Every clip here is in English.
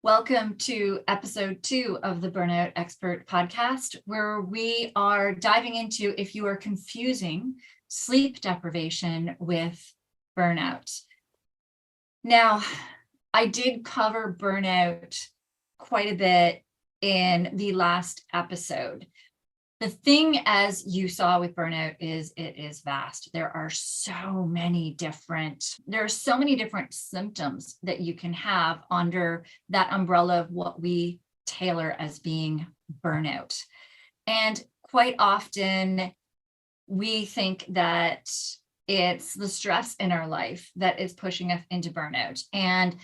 Welcome to episode 2 of the Burnout Expert podcast, where we are diving into if you are confusing sleep deprivation with burnout. Now, I did cover burnout quite a bit in the last episode. The thing, as you saw with burnout, is it is vast. There are so many different symptoms that you can have under that umbrella of what we tailor as being burnout. And quite often we think that it's the stress in our life that is pushing us into burnout. And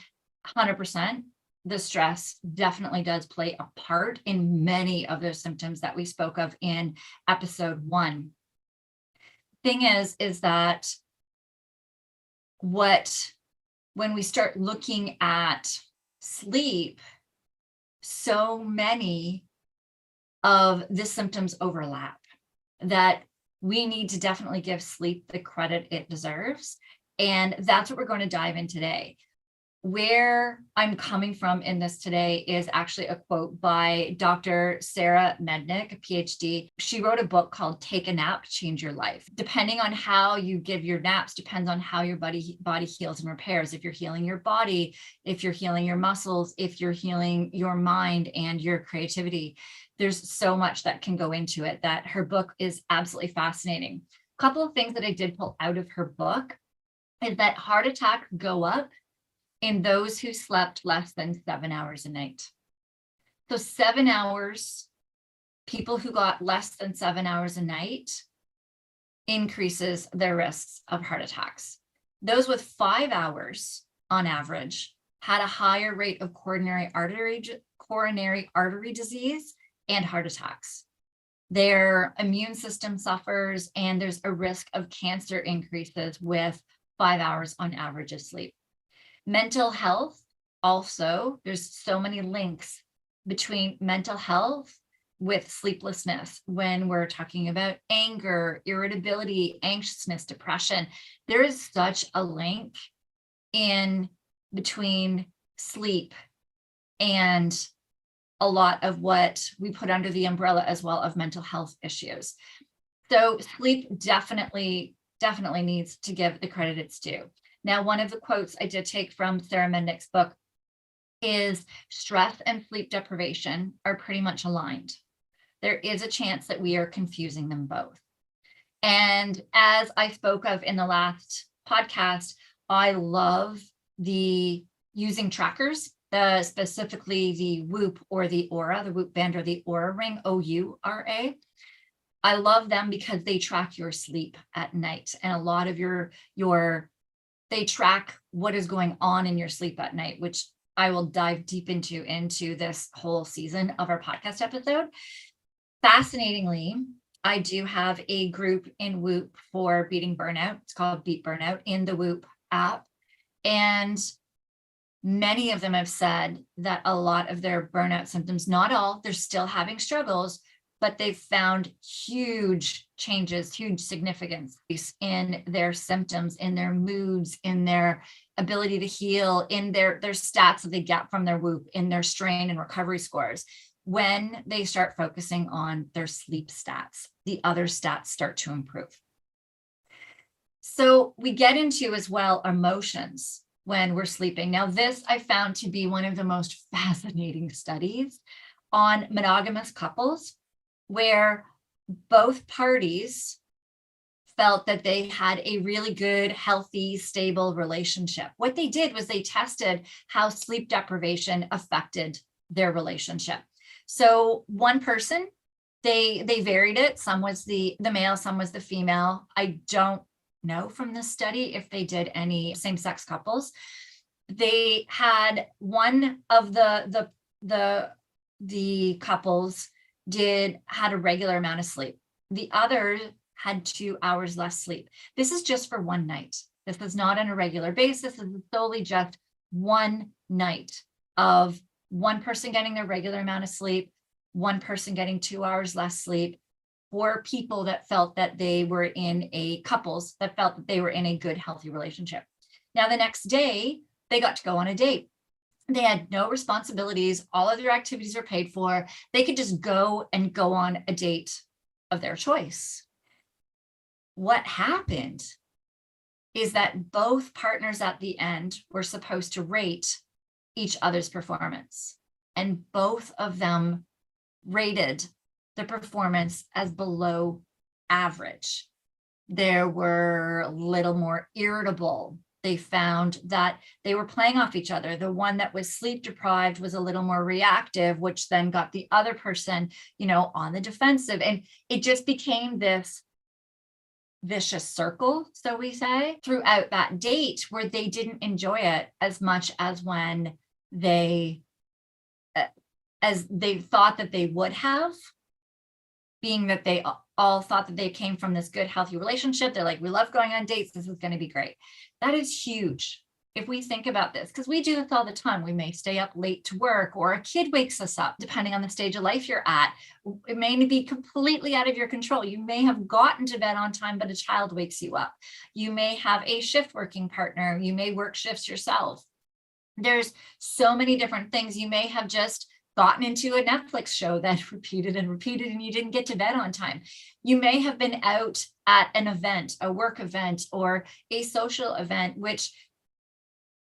100%. The stress definitely does play a part in many of those symptoms that we spoke of in episode 1. Thing is that when we start looking at sleep, so many of the symptoms overlap that we need to definitely give sleep the credit it deserves. And that's what we're going to dive in today. Where I'm coming from in this today is actually a quote by Dr. Sara Mednick, a PhD. She wrote a book called Take a Nap, Change Your Life. Depending on how you give your naps depends on how your body heals and repairs. If you're healing your body, if you're healing your muscles, if you're healing your mind and your creativity, there's so much that can go into it that her book is absolutely fascinating. A couple of things that I did pull out of her book is that heart attacks go up in those who slept less than 7 hours a night. So 7 hours, people who got less than 7 hours a night increases their risks of heart attacks. Those with 5 hours on average had a higher rate of coronary artery disease and heart attacks. Their immune system suffers, and there's a risk of cancer increases with 5 hours on average of sleep. Mental health, also, there's so many links between mental health with sleeplessness when we're talking about anger, irritability, anxiousness, depression. There is such a link in between sleep and a lot of what we put under the umbrella as well of mental health issues. So sleep definitely needs to give the credit it's due. Now, one of the quotes I did take from Sara Mednick's book is stress and sleep deprivation are pretty much aligned. There is a chance that we are confusing them both. And as I spoke of in the last podcast, I love the using trackers, specifically the Whoop or the Oura, the Whoop band or the Oura ring, OURA. I love them because they track your sleep at night, and a lot of they track what is going on in your sleep at night, which I will dive deep into this whole season of our podcast episode. Fascinatingly, I do have a group in Whoop for beating burnout. It's called Beat Burnout in the Whoop app. And many of them have said that a lot of their burnout symptoms, not all, they're still having struggles, but they've found huge changes, huge significance in their symptoms, in their moods, in their ability to heal, in their stats that they get from their Whoop, in their strain and recovery scores. When they start focusing on their sleep stats, the other stats start to improve. So we get into as well emotions when we're sleeping. Now, this I found to be one of the most fascinating studies on monogamous couples, where both parties felt that they had a really good, healthy, stable relationship. What they did was they tested how sleep deprivation affected their relationship. So one person, they varied it. Some was the male, some was the female. I don't know from this study if they did any same-sex couples. They had one of the couples had a regular amount of sleep. The other had 2 hours less sleep. This is just for one night. This is not on a regular basis. This is solely just one night of one person getting their regular amount of sleep, one person getting 2 hours less sleep, for people that felt that they were in couples that felt that they were in a good, healthy relationship. Now, the next day, they got to go on a date. They had no responsibilities. All of their activities were paid for. They could just go on a date of their choice. What happened is that both partners at the end were supposed to rate each other's performance, and both of them rated the performance as below average. They were a little more irritable. They found that they were playing off each other. The one that was sleep deprived was a little more reactive, which then got the other person, on the defensive. And it just became this vicious circle, so we say, throughout that date, where they didn't enjoy it as much as when as they thought that they would have, being that they all thought that they came from this good, healthy relationship. They're like, we love going on dates. This is going to be great. That is huge. If we think about this, because we do this all the time, we may stay up late to work, or a kid wakes us up, depending on the stage of life you're at. It may be completely out of your control. You may have gotten to bed on time, but a child wakes you up. You may have a shift working partner. You may work shifts yourself. There's so many different things. You may have just gotten into a Netflix show that repeated and repeated, and you didn't get to bed on time. You may have been out at an event, a work event, or a social event, which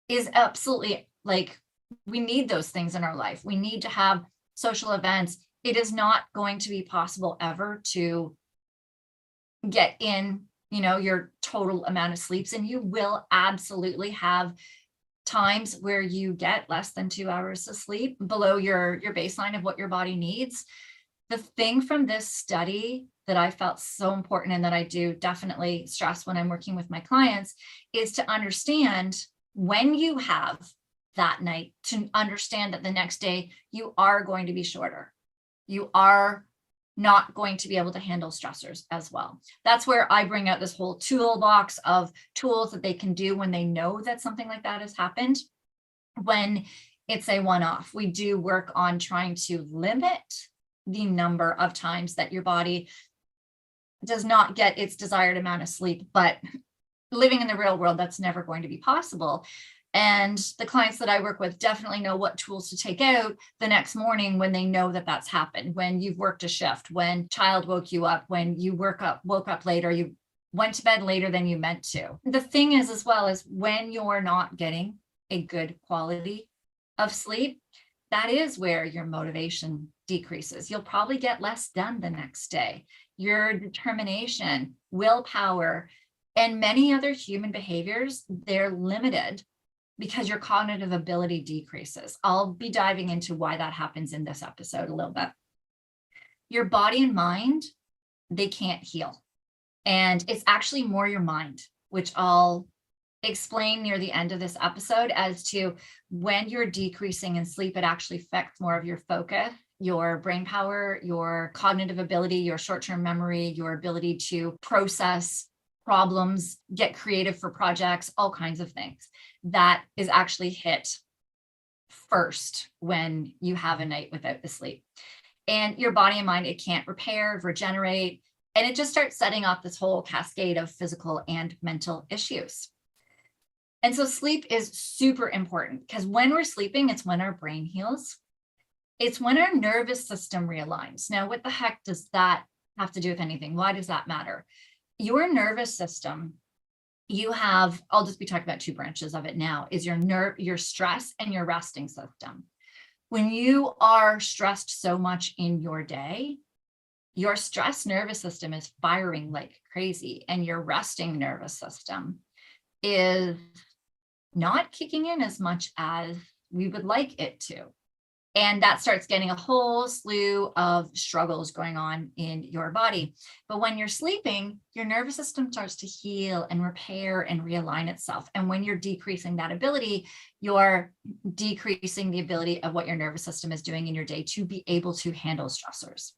is absolutely, like, we need those things in our life. We need to have social events. It is not going to be possible ever to get in, your total amount of sleeps, and you will absolutely have times where you get less than 2 hours of sleep, below your baseline of what your body needs. The thing from this study that I felt so important, and that I do definitely stress when I'm working with my clients, is to understand when you have that night, to understand that the next day you are going to be shorter. You are not going to be able to handle stressors as well. That's where I bring out this whole toolbox of tools that they can do when they know that something like that has happened. When it's a one-off, we do work on trying to limit the number of times that your body does not get its desired amount of sleep, but living in the real world, that's never going to be possible. And the clients that I work with definitely know what tools to take out the next morning when they know that that's happened, when you've worked a shift, when child woke you up, when you woke up later, you went to bed later than you meant to. The thing is, as well, as when you're not getting a good quality of sleep, that is where your motivation decreases. You'll probably get less done the next day. Your determination, willpower, and many other human behaviors, they're limited because your cognitive ability decreases. I'll be diving into why that happens in this episode a little bit. Your body and mind, they can't heal. And it's actually more your mind, which I'll explain near the end of this episode, as to when you're decreasing in sleep, it actually affects more of your focus, your brain power, your cognitive ability, your short-term memory, your ability to process problems, get creative for projects, all kinds of things. That is actually hit first when you have a night without the sleep. And your body and mind, it can't repair, regenerate, and it just starts setting off this whole cascade of physical and mental issues. And so sleep is super important, because when we're sleeping, it's when our brain heals. It's when our nervous system realigns. Now, what the heck does that have to do with anything? Why does that matter? Your nervous system, I'll just be talking about two branches of it now, is your stress and your resting system. When you are stressed so much in your day, your stress nervous system is firing like crazy, and your resting nervous system is not kicking in as much as we would like it to. And that starts getting a whole slew of struggles going on in your body. But when you're sleeping, your nervous system starts to heal and repair and realign itself. And when you're decreasing that ability, you're decreasing the ability of what your nervous system is doing in your day to be able to handle stressors.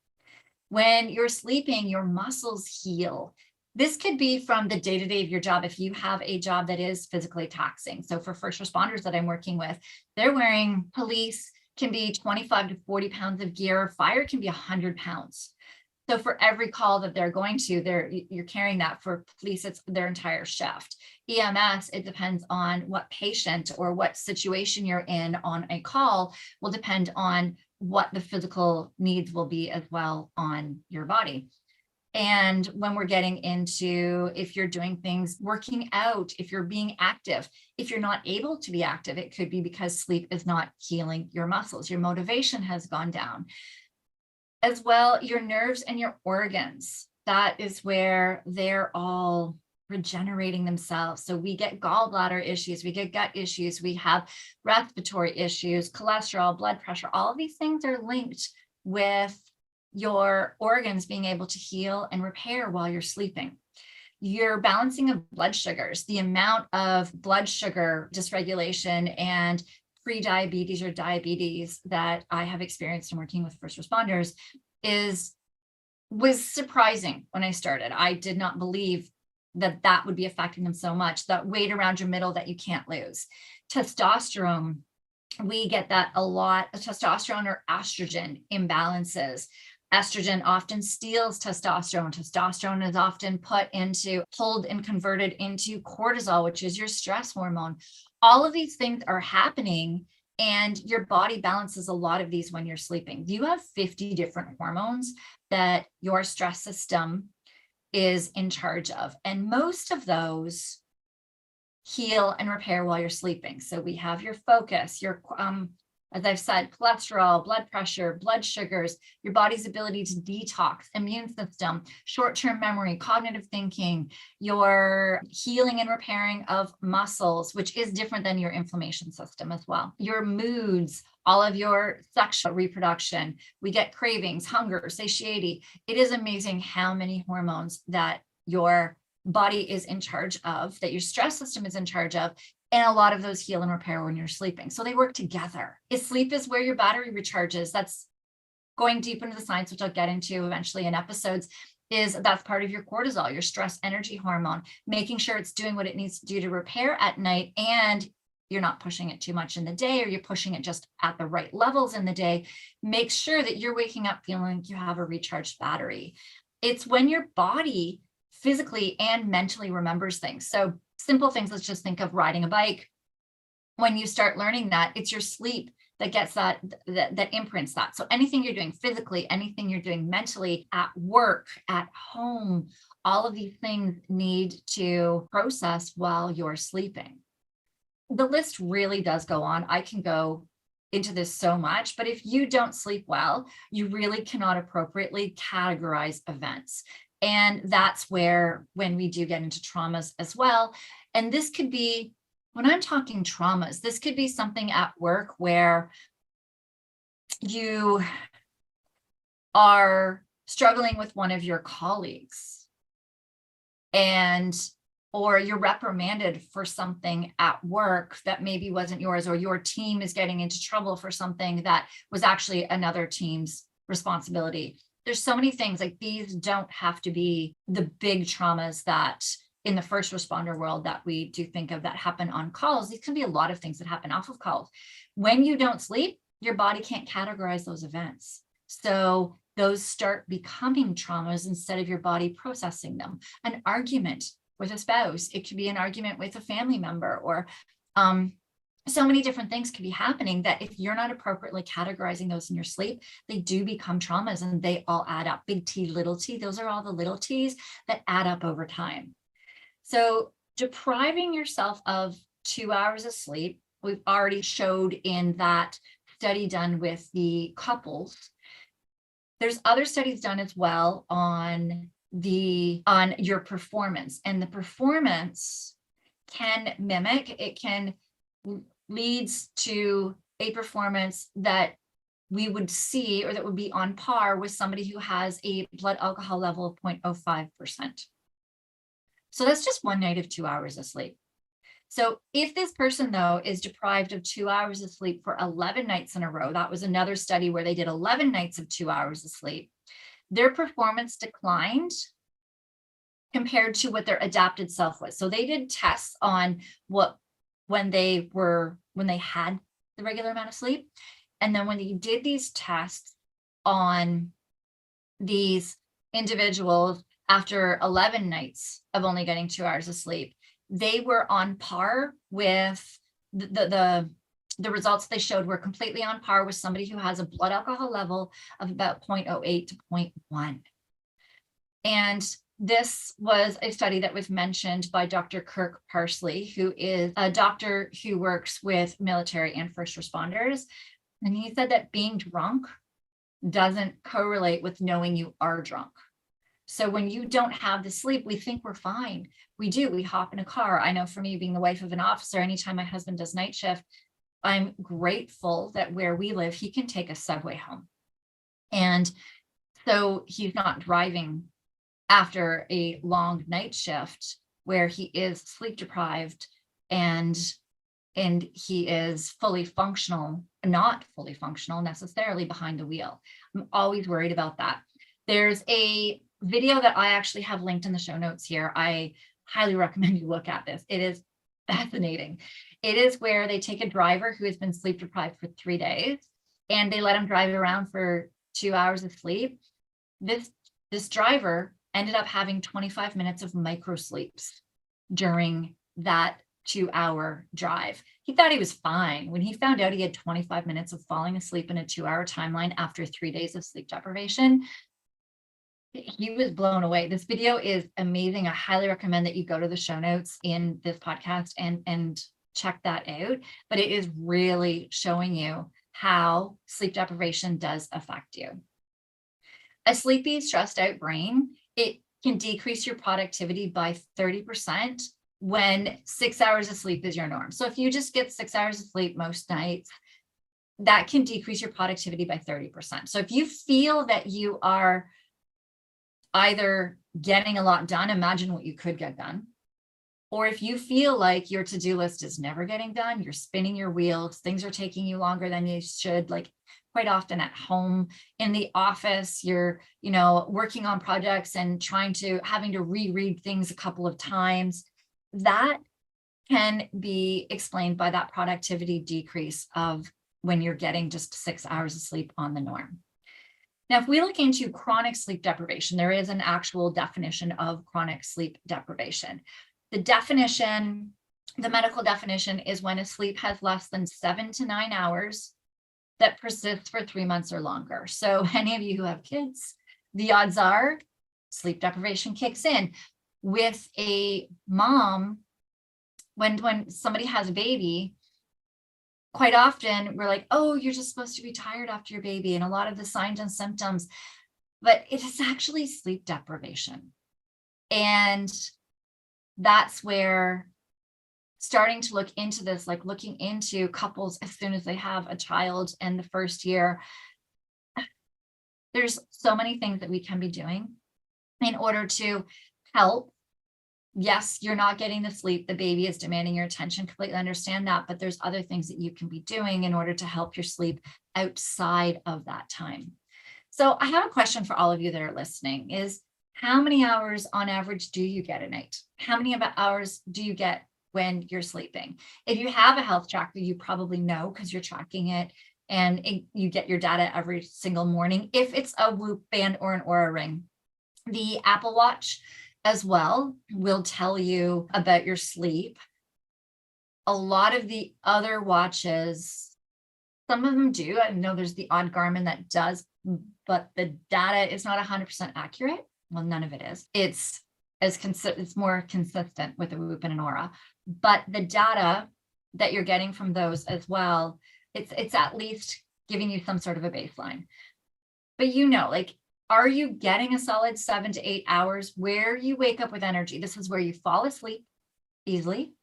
When you're sleeping, your muscles heal. This could be from the day-to-day of your job. If you have a job that is physically taxing. So for first responders that I'm working with, they're wearing, police can be 25 to 40 pounds of gear. Fire can be 100 pounds. So for every call that they're going to, you're carrying that. For police, it's their entire shift. EMS, it depends on what patient or what situation you're in on a call, will depend on what the physical needs will be as well on your body. And when we're getting into, if you're doing things, working out, if you're being active, if you're not able to be active, it could be because sleep is not healing your muscles. Your motivation has gone down. As well, your nerves and your organs, that is where they're all regenerating themselves. So we get gallbladder issues, we get gut issues, we have respiratory issues, cholesterol, blood pressure, all of these things are linked with your organs being able to heal and repair while you're sleeping. Your balancing of blood sugars, the amount of blood sugar dysregulation and pre-diabetes or diabetes that I have experienced in working with first responders was surprising when I started. I did not believe that would be affecting them so much. That weight around your middle that you can't lose. Testosterone, we get that a lot. Testosterone or estrogen imbalances. Estrogen often steals testosterone. Testosterone is often pulled and converted into cortisol, which is your stress hormone. All of these things are happening, and your body balances a lot of these when you're sleeping. You have 50 different hormones that your stress system is in charge of, and most of those heal and repair while you're sleeping. So we have your focus, your as I've said, cholesterol, blood pressure, blood sugars, your body's ability to detox, immune system, short-term memory, cognitive thinking, your healing and repairing of muscles, which is different than your inflammation system as well. Your moods, all of your sexual reproduction, we get cravings, hunger, satiety. It is amazing how many hormones that your body is in charge of, that your stress system is in charge of. And a lot of those heal and repair when you're sleeping. So they work together. Sleep is where your battery recharges. That's going deep into the science, which I'll get into eventually in episodes, that's part of your cortisol, your stress energy hormone, making sure it's doing what it needs to do to repair at night, and you're not pushing it too much in the day, or you're pushing it just at the right levels in the day. Make sure that you're waking up feeling like you have a recharged battery. It's when your body physically and mentally remembers things. So simple things, let's just think of riding a bike. When you start learning that, it's your sleep that gets that imprints that. So anything you're doing physically, anything you're doing mentally, at work, at home, all of these things need to process while you're sleeping. The list really does go on. I can go into this so much, but if you don't sleep well, you really cannot appropriately categorize events. And that's where, when we do get into traumas as well, and this could be, when I'm talking traumas, this could be something at work where you are struggling with one of your colleagues, or you're reprimanded for something at work that maybe wasn't yours, or your team is getting into trouble for something that was actually another team's responsibility. There's so many things, like these don't have to be the big traumas that in the first responder world that we do think of that happen on calls. These can be a lot of things that happen off of calls. When you don't sleep, your body can't categorize those events. So those start becoming traumas instead of your body processing them. An argument with a spouse, it could be an argument with a family member, or so many different things could be happening that if you're not appropriately categorizing those in your sleep, they do become traumas, and they all add up. Big T, little t, those are all the little t's that add up over time. So depriving yourself of 2 hours of sleep, we've already showed in that study done with the couples. There's other studies done as well on your performance, and the performance can leads to a performance that we would see, or that would be on par with somebody who has a blood alcohol level of 0.05%. So that's just one night of 2 hours of sleep. So if this person, though, is deprived of 2 hours of sleep for 11 nights in a row, that was another study where they did 11 nights of 2 hours of sleep, their performance declined compared to what their adapted self was. So they did tests on when they had the regular amount of sleep. And then when they did these tests on these individuals, after 11 nights of only getting 2 hours of sleep, they were on par with the results they showed were completely on par with somebody who has a blood alcohol level of about 0.08 to 0.1. And this was a study that was mentioned by Dr. Kirk Parsley, who is a doctor who works with military and first responders. And he said that being drunk doesn't correlate with knowing you are drunk. So when you don't have the sleep, we think we're fine. We do. We hop in a car. I know for me, being the wife of an officer, anytime my husband does night shift, I'm grateful that where we live, he can take a subway home. And so he's not driving after a long night shift where he is sleep deprived and he is fully functional, not fully functional necessarily behind the wheel. I'm always worried about that. There's a video that I actually have linked in the show notes here. I highly recommend you look at this. It is fascinating. It is where they take a driver who has been sleep deprived for 3 days and they let him drive around for 2 hours of sleep. This driver ended up having 25 minutes of micro sleeps during that 2-hour drive. He thought he was fine. When he found out he had 25 minutes of falling asleep in a 2-hour timeline after 3 days of sleep deprivation, he was blown away. This video is amazing. I highly recommend that you go to the show notes in this podcast and check that out. But it is really showing you how sleep deprivation does affect you. A sleepy, stressed out brain, it can decrease your productivity by 30% when 6 hours of sleep is your norm. So if you just get 6 hours of sleep most nights, that can decrease your productivity by 30%. So if you feel that you are either getting a lot done, imagine what you could get done. Or if you feel like your to-do list is never getting done, you're spinning your wheels, things are taking you longer than you should, like quite often at home, in the office, you're, working on projects and having to reread things a couple of times. That can be explained by that productivity decrease of when you're getting just 6 hours of sleep on the norm. Now, if we look into chronic sleep deprivation, there is an actual definition of chronic sleep deprivation. The medical definition is when a sleep has less than 7 to 9 hours that persists for 3 months or longer. So any of you who have kids, the odds are sleep deprivation kicks in. With a mom, when somebody has a baby, quite often we're like, oh, you're just supposed to be tired after your baby, and a lot of the signs and symptoms, but it is actually sleep deprivation. And that's where starting to look into this, like looking into couples as soon as they have a child in the first year, there's so many things that we can be doing in order to help. Yes, you're not getting the sleep. The baby is demanding your attention. Completely understand that. But there's other things that you can be doing in order to help your sleep outside of that time. So I have a question for all of you that are listening is, how many hours on average do you get a night? How many hours do you get when you're sleeping? If you have a health tracker, you probably know because you're tracking it and you get your data every single morning. If it's a Whoop band or an Oura ring, the Apple Watch as well will tell you about your sleep. A lot of the other watches, some of them do. I know there's the odd Garmin that does, but the data is not 100% accurate. Well, none of it is. It's more consistent with a Whoop and an Oura, but the data that you're getting from those as well, it's at least giving you some sort of a baseline. But are you getting a solid 7 to 8 hours where you wake up with energy? This is where you fall asleep easily,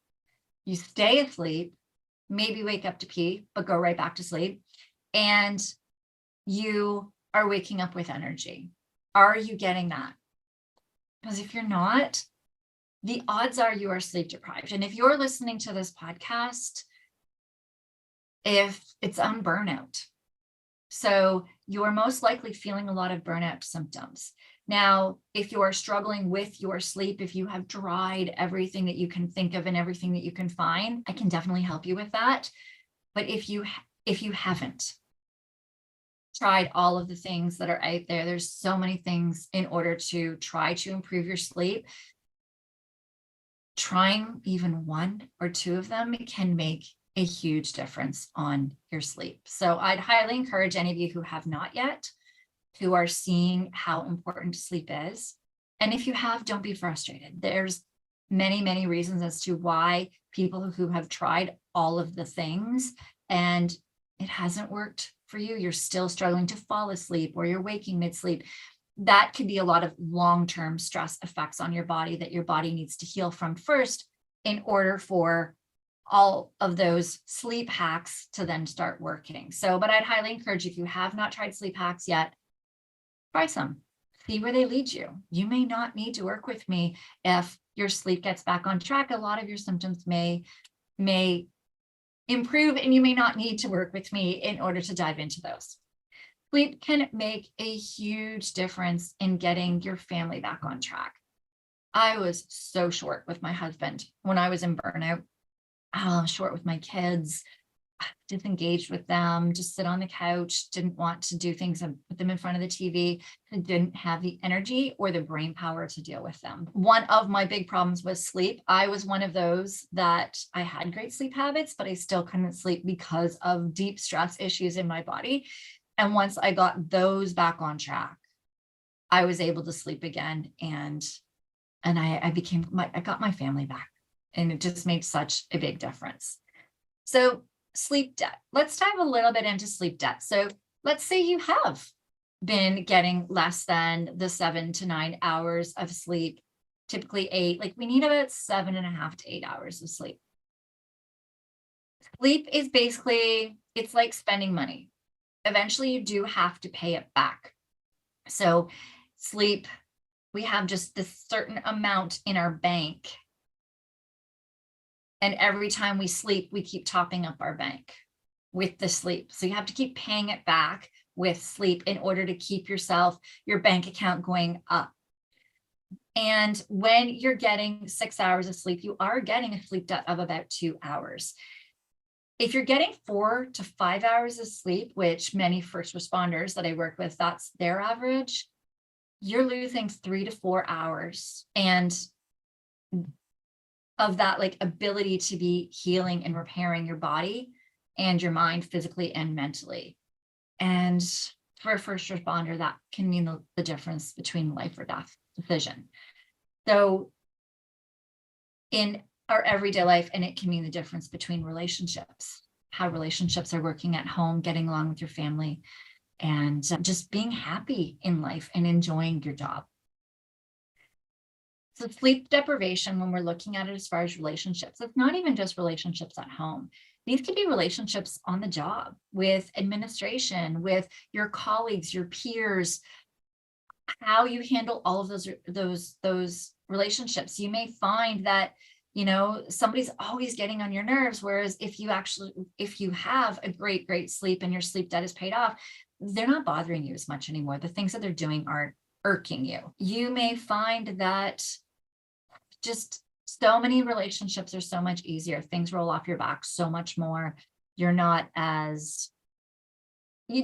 you stay asleep, maybe wake up to pee, but go right back to sleep, and you are waking up with energy. Are you getting that? Because if you're not, the odds are you are sleep deprived. And if you're listening to this podcast, if it's on burnout, so you're most likely feeling a lot of burnout symptoms. Now, if you're struggling with your sleep, if you have tried everything that you can think of and everything that you can find, I can definitely help you with that. But if you haven't, tried all of the things that are out there. There's so many things in order to try to improve your sleep. Trying even one or two of them can make a huge difference on your sleep. So I'd highly encourage any of you who have not yet, who are seeing how important sleep is. And if you have, don't be frustrated. There's many, many reasons as to why people who have tried all of the things and it hasn't worked for you, you're still struggling to fall asleep or you're waking mid-sleep. That could be a lot of long-term stress effects on your body that your body needs to heal from first in order for all of those sleep hacks to then start working. So, but I'd highly encourage you, if you have not tried sleep hacks yet, try some, see where they lead you. You may not need to work with me if your sleep gets back on track. A lot of your symptoms may improve and you may not need to work with me in order to dive into those. Sleep can make a huge difference in getting your family back on track. I was so short with my husband when I was in burnout, short with my kids, disengaged with them, just sit on the couch, didn't want to do things and put them in front of the TV, and didn't have the energy or the brain power to deal with them. One of my big problems was sleep. I was one of those that I had great sleep habits, but I still couldn't sleep because of deep stress issues in my body. And once I got those back on track, I was able to sleep again. And I got my family back, and it just made such a big difference. So sleep debt. Let's dive a little bit into sleep debt. So let's say you have been getting less than the 7 to 9 hours of sleep, typically 8, like we need about 7.5 to 8 hours of sleep. Sleep is basically, it's like spending money. Eventually you do have to pay it back. So sleep, we have just this certain amount in our bank. And every time we sleep, we keep topping up our bank with the sleep. So you have to keep paying it back with sleep in order to keep your bank account going up. And when you're getting 6 hours of sleep, you are getting a sleep debt of about 2 hours. If you're getting 4 to 5 hours of sleep, which many first responders that I work with, that's their average, you're losing 3 to 4 hours. And of that like ability to be healing and repairing your body and your mind physically and mentally. And for a first responder, that can mean the difference between life or death decision. So in our everyday life, and it can mean the difference between relationships, how relationships are working at home, getting along with your family, and just being happy in life and enjoying your job. So sleep deprivation, when we're looking at it as far as relationships, it's not even just relationships at home. These could be relationships on the job, with administration, with your colleagues, your peers, how you handle all of those relationships. You may find that, somebody's always getting on your nerves. Whereas if you have a great sleep and your sleep debt is paid off, they're not bothering you as much anymore. The things that they're doing aren't irking you. You may find that just so many relationships are so much easier. Things roll off your back so much more. You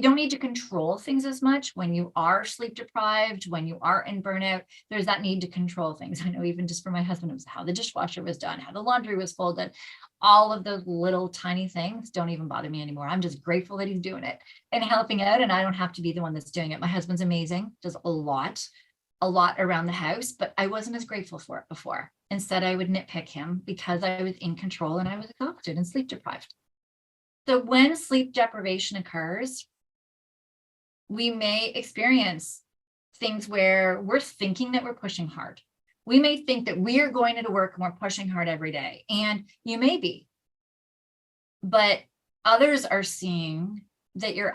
don't need to control things as much when you are sleep deprived, when you are in burnout. There's that need to control things. I know even just for my husband, it was how the dishwasher was done, how the laundry was folded. All of those little tiny things don't even bother me anymore. I'm just grateful that he's doing it and helping out, and I don't have to be the one that's doing it. My husband's amazing, does a lot around the house, but I wasn't as grateful for it before. Instead, I would nitpick him because I was in control and I was exhausted and sleep deprived. So when sleep deprivation occurs, we may experience things where we're thinking that we're pushing hard. We may think that we are going into work and we're pushing hard every day, and you may be, but others are seeing that your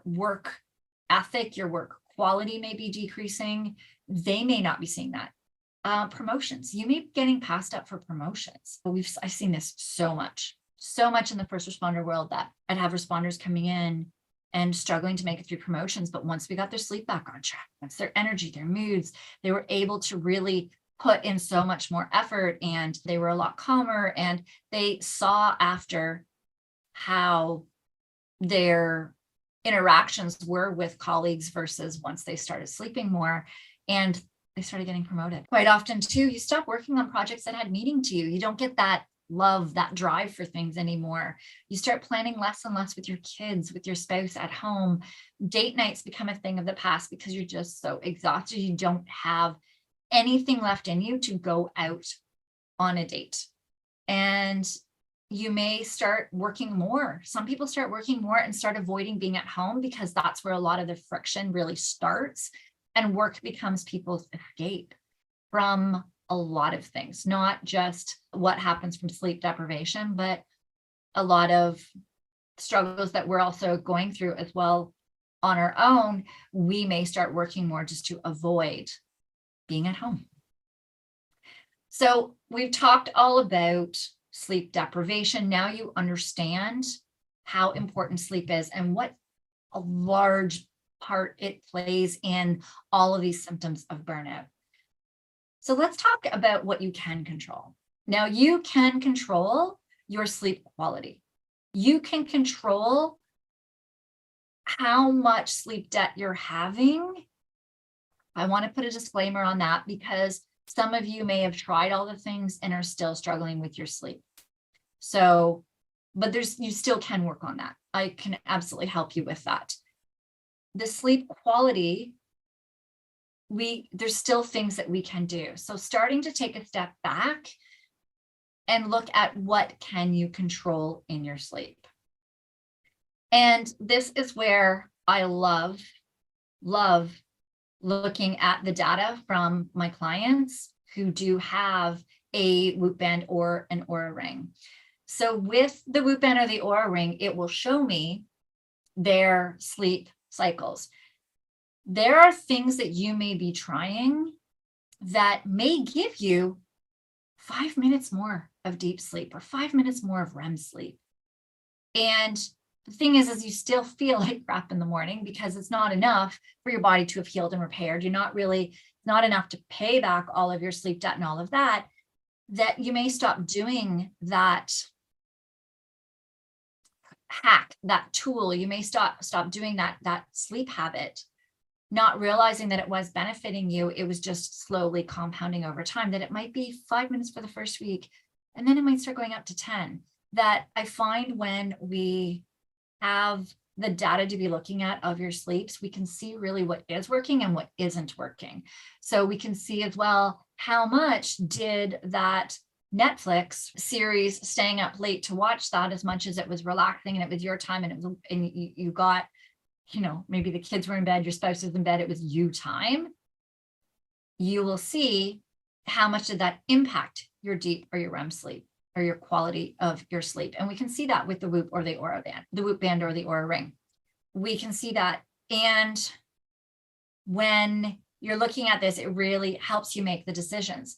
work ethic, your work quality may be decreasing. They may not be seeing that. Promotions, you may be getting passed up for promotions. I've seen this so much in the first responder world, that I'd have responders coming in and struggling to make it through promotions. But once we got their sleep back on track, once their energy, their moods, they were able to really put in so much more effort, and they were a lot calmer, and they saw after how their interactions were with colleagues versus once they started sleeping more and they started getting promoted. Quite often too, you stop working on projects that had meaning to you. You don't get that love, that drive for things anymore. You start planning less and less with your kids, with your spouse at home. Date nights become a thing of the past because you're just so exhausted. You don't have anything left in you to go out on a date. And you may start working more. Some people start working more and start avoiding being at home because that's where a lot of the friction really starts. And work becomes people's escape from a lot of things, not just what happens from sleep deprivation, but a lot of struggles that we're also going through as well on our own. We may start working more just to avoid being at home. So we've talked all about sleep deprivation. Now you understand how important sleep is and what a large part it plays in all of these symptoms of burnout. So let's talk about what you can control. Now you can control your sleep quality. You can control how much sleep debt you're having. I want to put a disclaimer on that because some of you may have tried all the things and are still struggling with your sleep. So, but you still can work on that. I can absolutely help you with that. The sleep quality, there's still things that we can do. So starting to take a step back and look at what can you control in your sleep. And this is where I love looking at the data from my clients who do have a Whoop band or an Oura ring. So with the Whoop band or the Oura ring, it will show me their sleep cycles. There are things that you may be trying that may give you 5 minutes more of deep sleep or 5 minutes more of REM sleep. And the thing is you still feel like crap in the morning because it's not enough for your body to have healed and repaired. You're not enough to pay back all of your sleep debt and all of that, that you may stop doing that hack, that tool. You may stop doing that sleep habit, not realizing that it was benefiting you. It was just slowly compounding over time, that it might be 5 minutes for the first week, and then it might start going up to 10. That I find when we have the data to be looking at of your sleeps, we can see really what is working and what isn't working. So we can see as well, how much did that Netflix series, staying up late to watch that, as much as it was relaxing and it was your time and you got, maybe the kids were in bed, your spouse was in bed, it was you time. You will see how much did that impact your deep or your REM sleep, or your quality of your sleep. And we can see that with the Whoop or the Oura band, the Whoop band or the Oura ring. We can see that. And when you're looking at this, it really helps you make the decisions.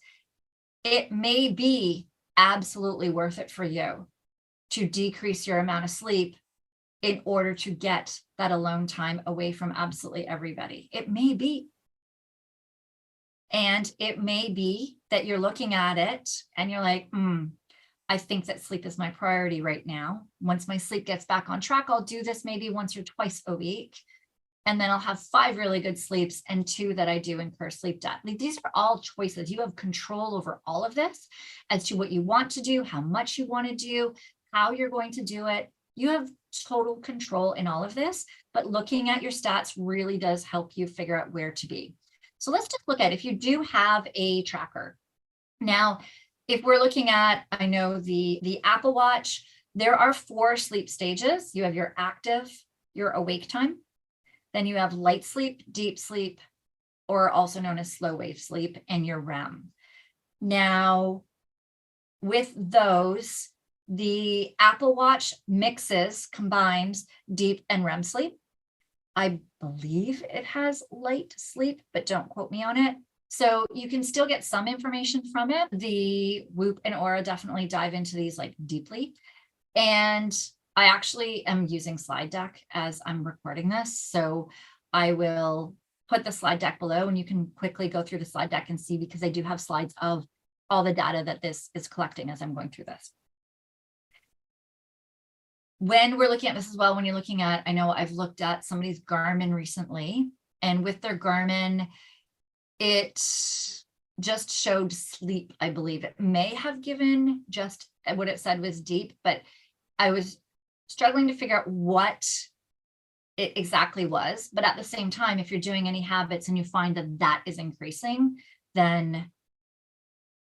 It may be absolutely worth it for you to decrease your amount of sleep in order to get that alone time away from absolutely everybody. It may be. And it may be that you're looking at it and you're like, I think that sleep is my priority right now. Once my sleep gets back on track, I'll do this maybe once or twice a week. And then I'll have 5 really good sleeps and 2 that I do incur sleep debt. These are all choices. You have control over all of this as to what you want to do, how much you want to do, how you're going to do it. You have total control in all of this, but looking at your stats really does help you figure out where to be. So let's just look at if you do have a tracker. Now, if we're looking at, I know the Apple Watch, there are 4 sleep stages. You have your active, your awake time. Then you have light sleep, deep sleep, or also known as slow wave sleep, and your REM. Now, with those, the Apple Watch combines deep and REM sleep. I believe it has light sleep, but don't quote me on it. So you can still get some information from it. The Whoop and Oura definitely dive into these like deeply. And I actually am using slide deck as I'm recording this. So I will put the slide deck below and you can quickly go through the slide deck and see, because I do have slides of all the data that this is collecting as I'm going through this. When we're looking at this as well, when you're looking at, I know I've looked at somebody's Garmin recently, and with their Garmin, it just showed sleep, I believe. It may have given just what it said was deep, but I was struggling to figure out what it exactly was. But at the same time, if you're doing any habits and you find that that is increasing, then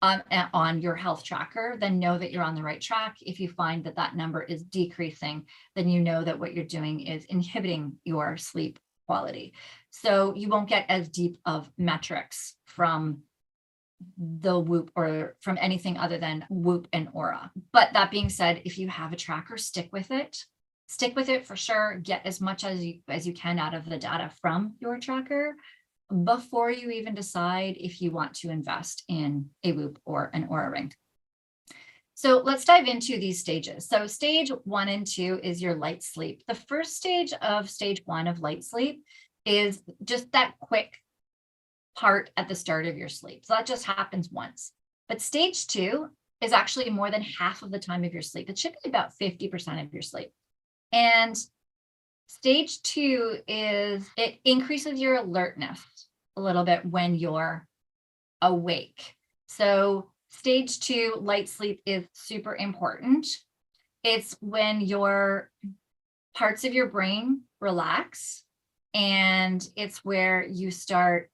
on your health tracker, then know that you're on the right track. If you find that that number is decreasing, then you know that what you're doing is inhibiting your sleep quality. So you won't get as deep of metrics from the Whoop or from anything other than Whoop and Aura. But that being said, if you have a tracker, stick with it. Stick with it for sure. Get as much as you can out of the data from your tracker before you even decide if you want to invest in a Whoop or an Aura ring. So let's dive into these stages. So stage 1 and 2 is your light sleep. The first stage of stage 1 of light sleep is just that quick part at the start of your sleep. So that just happens once. But stage 2 is actually more than half of the time of your sleep. It should be about 50% of your sleep. And stage 2 is it increases your alertness a little bit when you're awake. So stage 2 light sleep is super important. It's when your parts of your brain relax, and it's where you start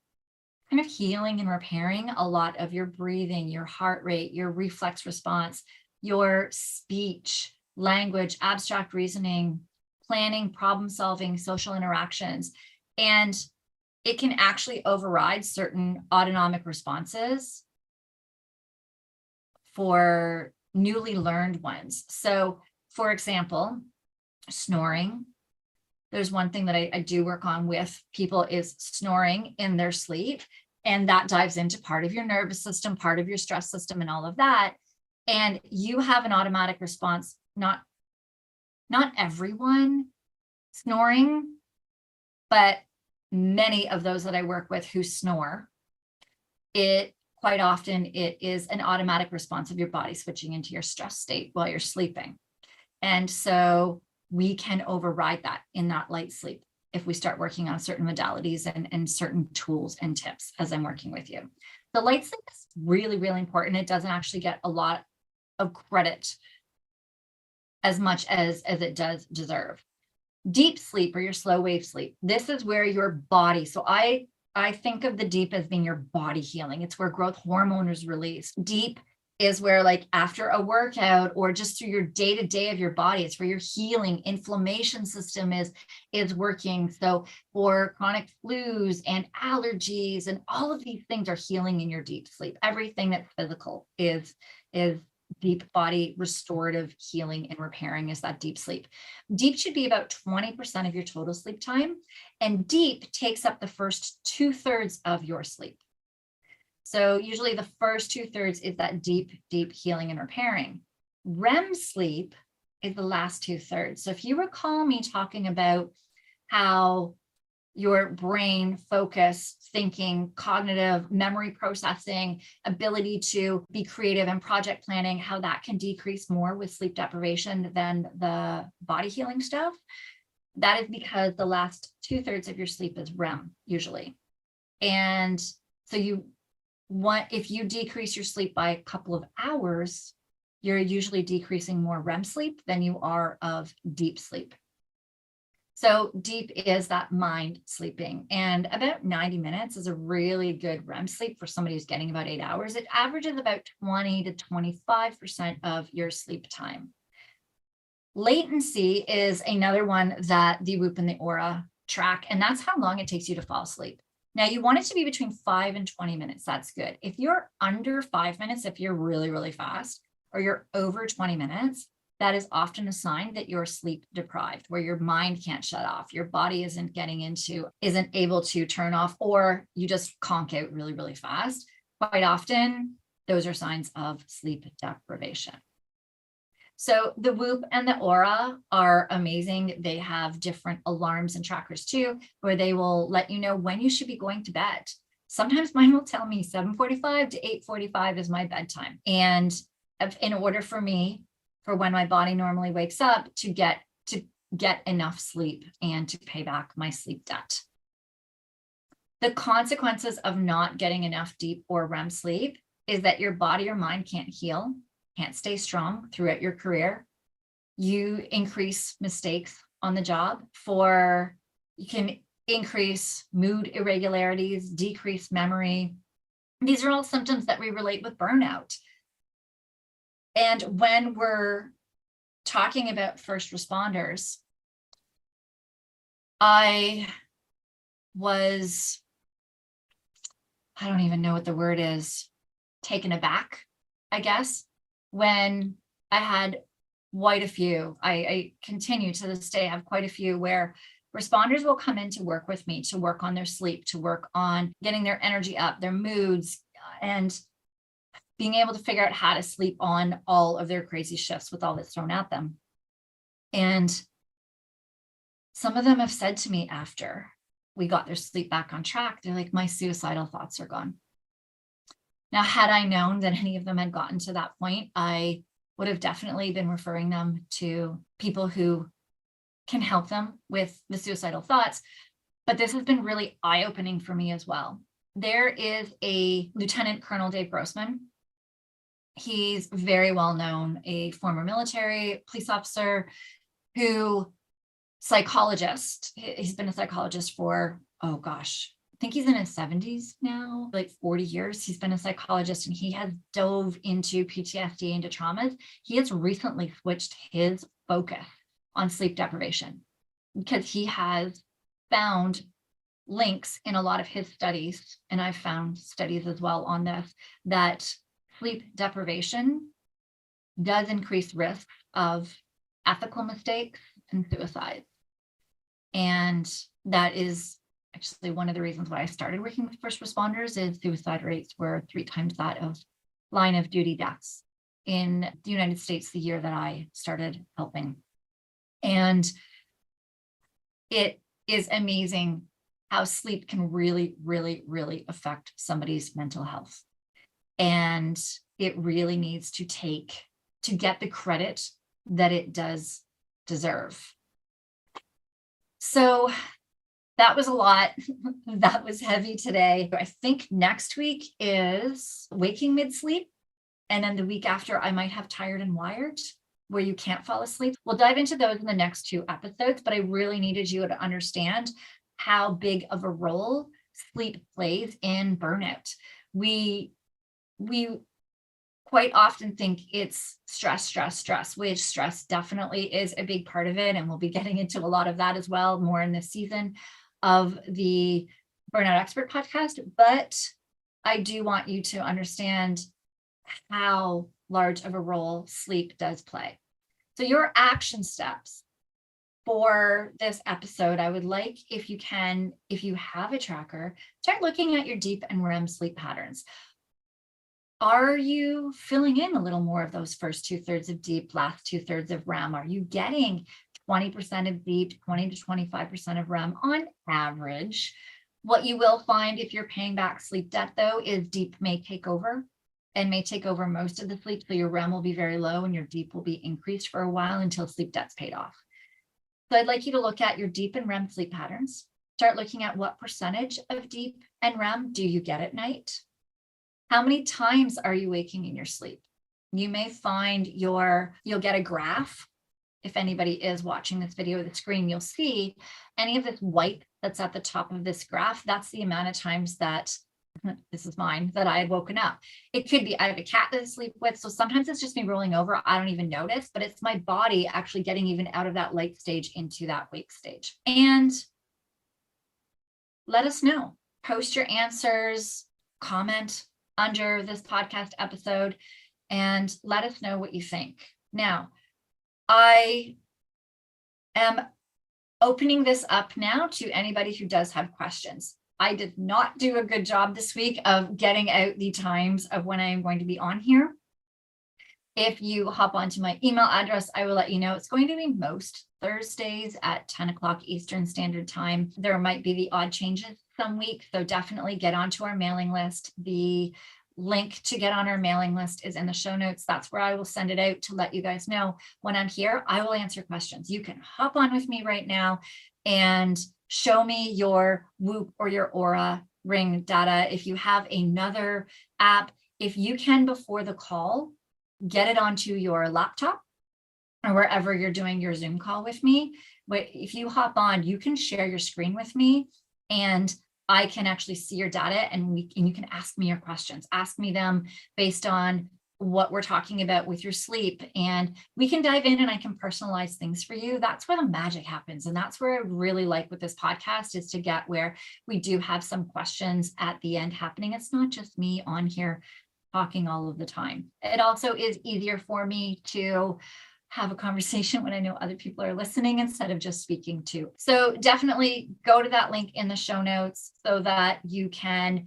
kind of healing and repairing a lot of your breathing, your heart rate, your reflex response, your speech, language, abstract reasoning, planning, problem solving, social interactions. And it can actually override certain autonomic responses for newly learned ones. So, for example, snoring. There's one thing that I do work on with people is snoring in their sleep. And that dives into part of your nervous system, part of your stress system, and all of that. And you have an automatic response. Not everyone snoring, but many of those that I work with who snore, quite often it is an automatic response of your body switching into your stress state while you're sleeping. And so we can override that in that light sleep if we start working on certain modalities and certain tools and tips as I'm working with you. The light sleep is really, really important. It doesn't actually get a lot of credit as much as it does deserve. Deep sleep or your slow wave sleep. This is where your body, so I think of the deep as being your body healing. It's where growth hormone is released. Deep is where, like, after a workout or just through your day-to-day of your body, it's where your healing inflammation system is working. So for chronic flus and allergies and all of these things are healing in your deep sleep. Everything that's physical is deep body restorative healing and repairing is that deep sleep. Deep should be about 20% of your total sleep time, and deep takes up the first 2/3 of your sleep. So usually the first 2/3 is that deep healing and repairing. REM sleep is the last 2/3. So if you recall me talking about how your brain focus, thinking, cognitive, memory processing, ability to be creative and project planning, how that can decrease more with sleep deprivation than the body healing stuff, that is because the last 2/3 of your sleep is REM usually. And so if you decrease your sleep by a couple of hours, you're usually decreasing more REM sleep than you are of deep sleep. So deep is that mind sleeping, and about 90 minutes is a really good REM sleep for somebody who's getting about 8 hours. It averages about 20 to 25% of your sleep time. Latency is another one that the Whoop and the Aura track, and that's how long it takes you to fall asleep. Now, you want it to be between 5 and 20 minutes. That's good. If you're under 5 minutes, if you're really, really fast, or you're over 20 minutes, that is often a sign that you're sleep deprived, where your mind can't shut off, your body isn't able to turn off, or you just conk out really, really fast. Quite often, those are signs of sleep deprivation. So the Whoop and the Aura are amazing. They have different alarms and trackers too, where they will let you know when you should be going to bed. Sometimes mine will tell me 7:45 to 8:45 is my bedtime. And in order for for when my body normally wakes up to get enough sleep and to pay back my sleep debt. The consequences of not getting enough deep or REM sleep is that your body or mind can't heal, can't stay strong throughout your career. You increase mistakes on the job. You can increase mood irregularities, decrease memory. These are all symptoms that we relate with burnout. And when we're talking about first responders, I don't even know what the word is, taken aback, I guess, when I had quite a few. I continue to this day have quite a few where responders will come in to work with me, to work on their sleep, to work on getting their energy up, their moods, and being able to figure out how to sleep on all of their crazy shifts with all that's thrown at them. And some of them have said to me after we got their sleep back on track, they're like, my suicidal thoughts are gone. Now, had I known that any of them had gotten to that point, I would have definitely been referring them to people who can help them with the suicidal thoughts. But this has been really eye-opening for me as well. There is a Lieutenant Colonel Dave Grossman. He's very well known, a former military police officer psychologist. He's been a psychologist for, oh gosh, I think he's in his 70s now, like 40 years. He's been a psychologist and he has dove into PTSD, into traumas. He has recently switched his focus on sleep deprivation because he has found links in a lot of his studies, and I've found studies as well on this, that sleep deprivation does increase risk of ethical mistakes and suicide. And that is actually one of the reasons why I started working with first responders, is suicide rates were 3 times that of line of duty deaths in the United States the year that I started helping. And it is amazing how sleep can really, really, really affect somebody's mental health. And it really needs to get the credit that it does deserve. So that was a lot. That was heavy today. I think next week is waking mid-sleep. And then the week after, I might have tired and wired, where you can't fall asleep. We'll dive into those in the next 2 episodes, but I really needed you to understand how big of a role sleep plays in burnout. We quite often think it's stress, which stress definitely is a big part of it. And we'll be getting into a lot of that as well, more in this season of the Burnout Expert podcast. But I do want you to understand how large of a role sleep does play. So your action steps for this episode, I would like, if you have a tracker, start looking at your deep and REM sleep patterns. Are you filling in a little more of those first 2/3 of deep, last 2/3 of REM? Are you getting 20% of deep, 20 to 25% of REM on average? What you will find if you're paying back sleep debt, though, is deep may take over and may take over most of the sleep. So your REM will be very low and your deep will be increased for a while until sleep debt's paid off. So I'd like you to look at your deep and REM sleep patterns. Start looking at what percentage of deep and REM do you get at night? How many times are you waking in your sleep? You may find you'll get a graph. If anybody is watching this video, the screen, you'll see any of this white that's at the top of this graph. That's the amount of times that, this is mine, that I had woken up. It could be, I have a cat that I sleep with. So sometimes it's just me rolling over. I don't even notice, but it's my body actually getting even out of that light stage into that wake stage. And let us know. Post your answers, comment under this podcast episode, and let us know what you think. Now, I am opening this up now to anybody who does have questions. I did not do a good job this week of getting out the times of when I am going to be on here. If you hop onto my email address, I will let you know. It's going to be most Thursdays at 10 o'clock Eastern Standard Time. There might be the odd changes some weeks, so definitely get onto our mailing list. The link to get on our mailing list is in the show notes. That's where I will send it out to let you guys know when I'm here. I will answer questions. You can hop on with me right now and show me your Whoop or your Aura Ring data. If you have another app, if you can before the call, get it onto your laptop or wherever you're doing your Zoom call with me. But if you hop on, you can share your screen with me and I can actually see your data, and you can ask me your questions. Ask me them based on what we're talking about with your sleep, and we can dive in and I can personalize things for you. That's where the magic happens. And that's where I really like with this podcast, is to get where we do have some questions at the end happening. It's not just me on here talking all of the time. It also is easier for me to have a conversation when I know other people are listening instead of just speaking to. So definitely go to that link in the show notes so that you can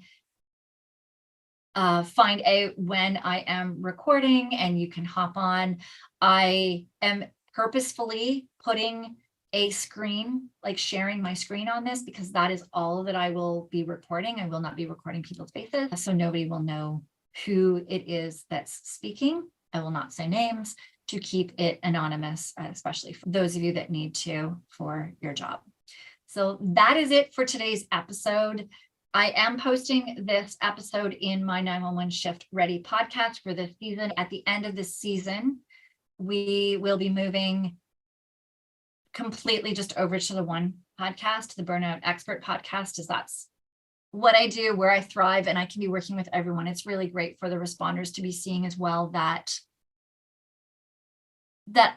find out when I am recording and you can hop on. I am purposefully putting a screen, like sharing my screen on this, because that is all that I will be recording. I will not be recording people's faces, so nobody will know who it is that's speaking. I will not say names to keep it anonymous, especially for those of you that need to for your job. So that is it for today's episode. I am posting this episode in my 911 Shift Ready podcast for this season. At the end of this season, we will be moving completely just over to the one podcast, the Burnout Expert podcast, as that's what I do, where I thrive, and I can be working with everyone. It's really great for the responders to be seeing as well that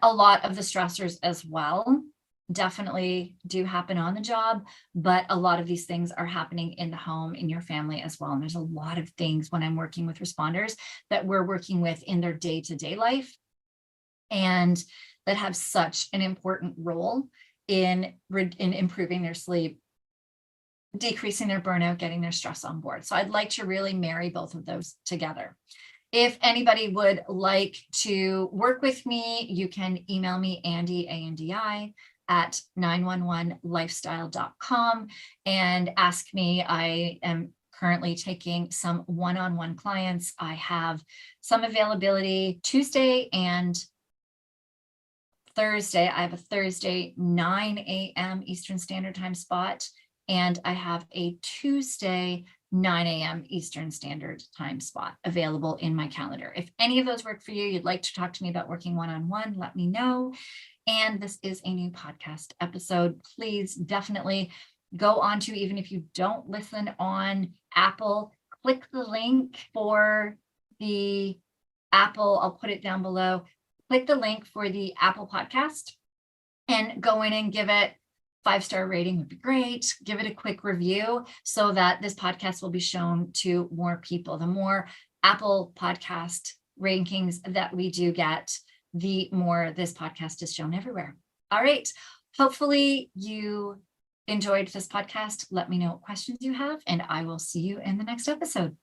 a lot of the stressors as well definitely do happen on the job, but a lot of these things are happening in the home, in your family as well. And there's a lot of things when I'm working with responders that we're working with in their day-to-day life, and that have such an important role in improving their sleep, decreasing their burnout, getting their stress on board. So I'd like to really marry both of those together. If anybody would like to work with me, you can email me, Andi, A-N-D-I, at 911lifestyle.com and ask me. I am currently taking some one-on-one clients. I have some availability Tuesday and Thursday. I have a Thursday 9 a.m. Eastern Standard Time spot, and I have a Tuesday 9 a.m. Eastern Standard Time spot available in my calendar. If any of those work for you, you'd like to talk to me about working one-on-one, let me know. And this is a new podcast episode. Please definitely go on to, even if you don't listen on Apple, click the link for the Apple, I'll put it down below. Click the link for the Apple podcast and go in and give it 5-star rating would be great. Give it a quick review so that this podcast will be shown to more people. The more Apple podcast rankings that we do get, the more this podcast is shown everywhere. All right. Hopefully you enjoyed this podcast. Let me know what questions you have, and I will see you in the next episode.